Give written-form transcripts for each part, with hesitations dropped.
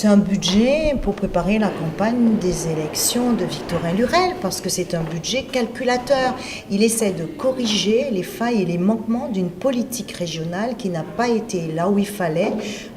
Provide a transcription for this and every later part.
C'est un budget pour préparer la campagne des élections de Victorin Lurel, parce que c'est un budget calculateur. Il essaie de corriger les failles et les manquements d'une politique régionale qui n'a pas été là où il fallait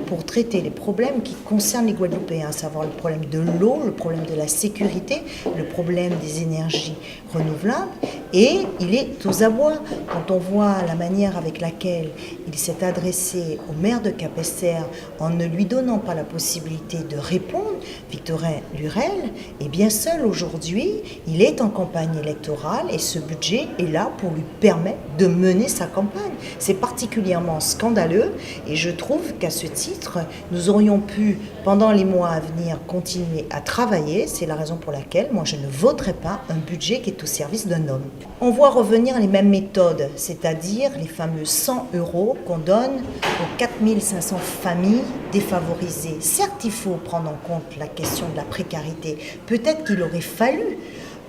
pour traiter les problèmes qui concernent les Guadeloupéens, à savoir le problème de l'eau, le problème de la sécurité, le problème des énergies renouvelables. Et il est aux abois. Quand on voit la manière avec laquelle il s'est adressé au maire de Capesterre en ne lui donnant pas la possibilité de répondre, Victorin Lurel est bien seul aujourd'hui. Il est en campagne électorale et ce budget est là pour lui permettre de mener sa campagne. C'est particulièrement scandaleux et je trouve qu'à ce titre, nous aurions pu, pendant les mois à venir, continuer à travailler. C'est la raison pour laquelle moi je ne voterai pas un budget qui est au service d'un homme. On voit revenir les mêmes méthodes, c'est-à-dire les fameux 100 € qu'on donne aux 4500 familles défavorisées. Certes, il faut prendre en compte la question de la précarité. Peut-être qu'il aurait fallu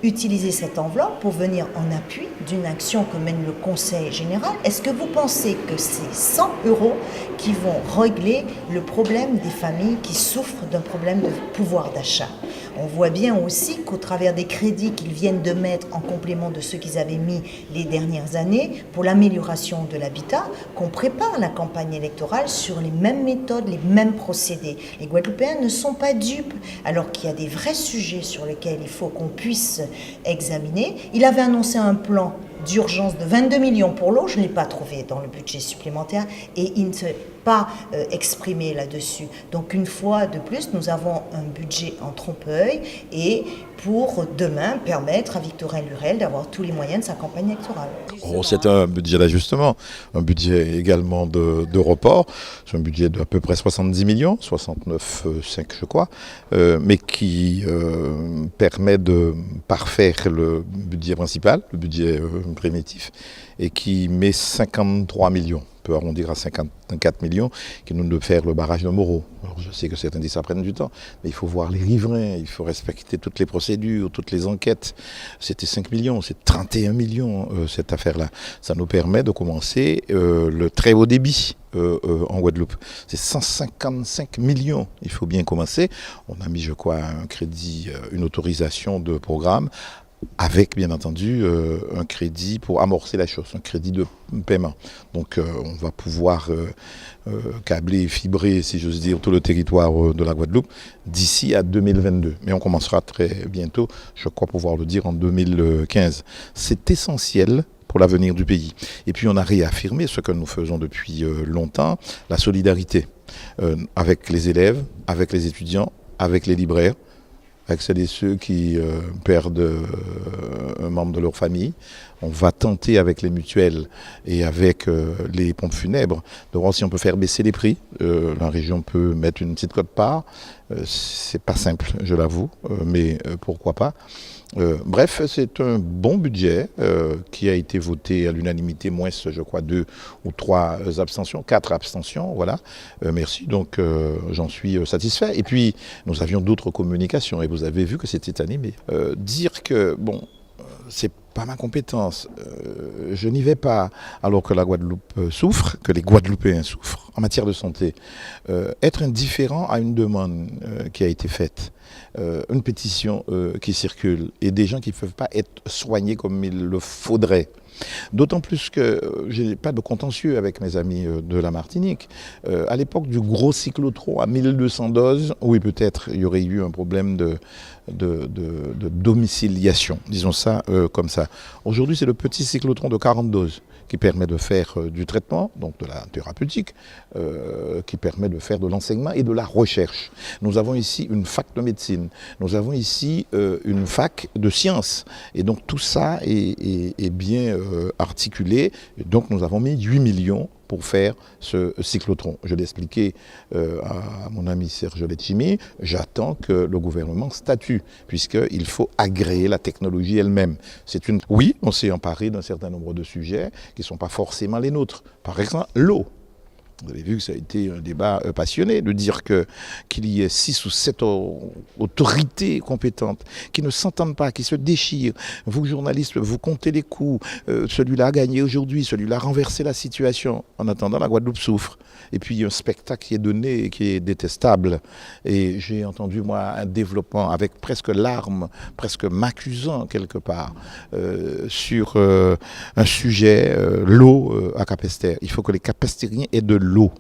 utiliser cette enveloppe pour venir en appui d'une action que mène le Conseil général. Est-ce que vous pensez que c'est 100 € qui vont régler le problème des familles qui souffrent d'un problème de pouvoir d'achat? On voit bien aussi qu'au travers des crédits qu'ils viennent de mettre en complément de ceux qu'ils avaient mis les dernières années pour l'amélioration de l'habitat, qu'on prépare la campagne électorale sur les mêmes méthodes, les mêmes procédés. Les Guadeloupéens ne sont pas dupes, alors qu'il y a des vrais sujets sur lesquels il faut qu'on puisse examiner. Il avait annoncé un plan d'urgence de 22 millions pour l'eau, je ne l'ai pas trouvé dans le budget supplémentaire et il ne s'est pas exprimé là-dessus. Donc une fois de plus, nous avons un budget en trompe-l'œil et pour demain permettre à Victorin Lurel d'avoir tous les moyens de sa campagne électorale. Oh, c'est un budget d'ajustement, un budget également de report. C'est un budget d'à peu près 70 millions, 69,5 je crois, mais qui permet de parfaire le budget principal, le budget primitif, et qui met 53 millions. Peut arrondir à 54 millions, qui nous de faire le barrage de Moreau. Alors je sais que certains disent que ça prenne du temps, mais il faut voir les riverains, il faut respecter toutes les procédures, toutes les enquêtes. C'était 5 millions, c'est 31 millions cette affaire-là. Ça nous permet de commencer le très haut débit en Guadeloupe. C'est 155 millions, il faut bien commencer. On a mis, je crois, un crédit, une autorisation de programme, avec bien entendu un crédit pour amorcer la chose, un crédit de paiement. Donc on va pouvoir câbler et fibrer, si j'ose dire, tout le territoire de la Guadeloupe d'ici à 2022. Mais on commencera très bientôt, je crois pouvoir le dire, en 2015. C'est essentiel pour l'avenir du pays. Et puis on a réaffirmé ce que nous faisons depuis longtemps, la solidarité avec les élèves, avec les étudiants, avec les libraires, avec celles et ceux qui perdent un membre de leur famille. On va tenter avec les mutuelles et avec les pompes funèbres de voir si on peut faire baisser les prix. La région peut mettre une petite quote-part. C'est pas simple, je l'avoue, mais pourquoi pas. Bref, c'est un bon budget qui a été voté à l'unanimité, moins, je crois, 2 ou 3 abstentions, 4 abstentions, voilà. Merci, donc j'en suis satisfait. Et puis, nous avions d'autres communications et vous avez vu que c'était animé. Dire que, bon, c'est pas ma compétence. Je n'y vais pas alors que la Guadeloupe souffre, que les Guadeloupéens souffrent en matière de santé. Être indifférent à une demande qui a été faite, une pétition qui circule et des gens qui ne peuvent pas être soignés comme il le faudrait. D'autant plus que je n'ai pas de contentieux avec mes amis de la Martinique. À l'époque du gros cyclotron à 1200 doses, oui, peut-être il y aurait eu un problème de domiciliation, disons ça comme ça. Aujourd'hui, c'est le petit cyclotron de 40 doses qui permet de faire du traitement, donc de la thérapeutique, qui permet de faire de l'enseignement et de la recherche. Nous avons ici une fac de médecine, nous avons ici une fac de sciences, et donc tout ça est bien articulé, et donc nous avons mis 8 millions pour faire ce cyclotron. Je l'ai expliqué à mon ami Serge Letchimy, j'attends que le gouvernement statue, puisqu'il faut agréer la technologie elle-même. Oui, on s'est emparé d'un certain nombre de sujets qui ne sont pas forcément les nôtres. Par exemple, l'eau. Vous avez vu que ça a été un débat passionné, de dire qu'il y ait 6 ou 7 autorités compétentes qui ne s'entendent pas, qui se déchirent. Vous, journalistes, vous comptez les coups. Celui-là a gagné aujourd'hui, celui-là a renversé la situation. En attendant, la Guadeloupe souffre. Et puis, il y a un spectacle qui est donné et qui est détestable. Et j'ai entendu, moi, un développement avec presque larmes, presque m'accusant quelque part, sur un sujet, l'eau à Capesterre. Il faut que les Capestériens aient de l'eau.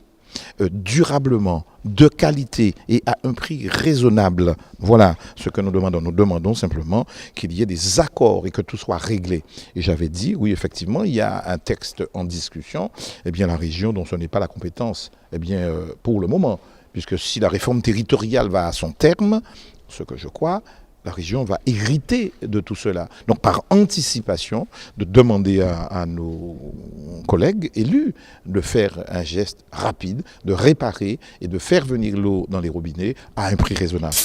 Durablement, de qualité et à un prix raisonnable. Voilà ce que nous demandons. Nous demandons simplement qu'il y ait des accords et que tout soit réglé. Et j'avais dit, oui, effectivement, il y a un texte en discussion. Eh bien, la région dont ce n'est pas la compétence, eh bien, pour le moment, puisque si la réforme territoriale va à son terme, ce que je crois, la région va hériter de tout cela. Donc, par anticipation, de demander à nos collègues élus de faire un geste rapide, de réparer et de faire venir l'eau dans les robinets à un prix raisonnable.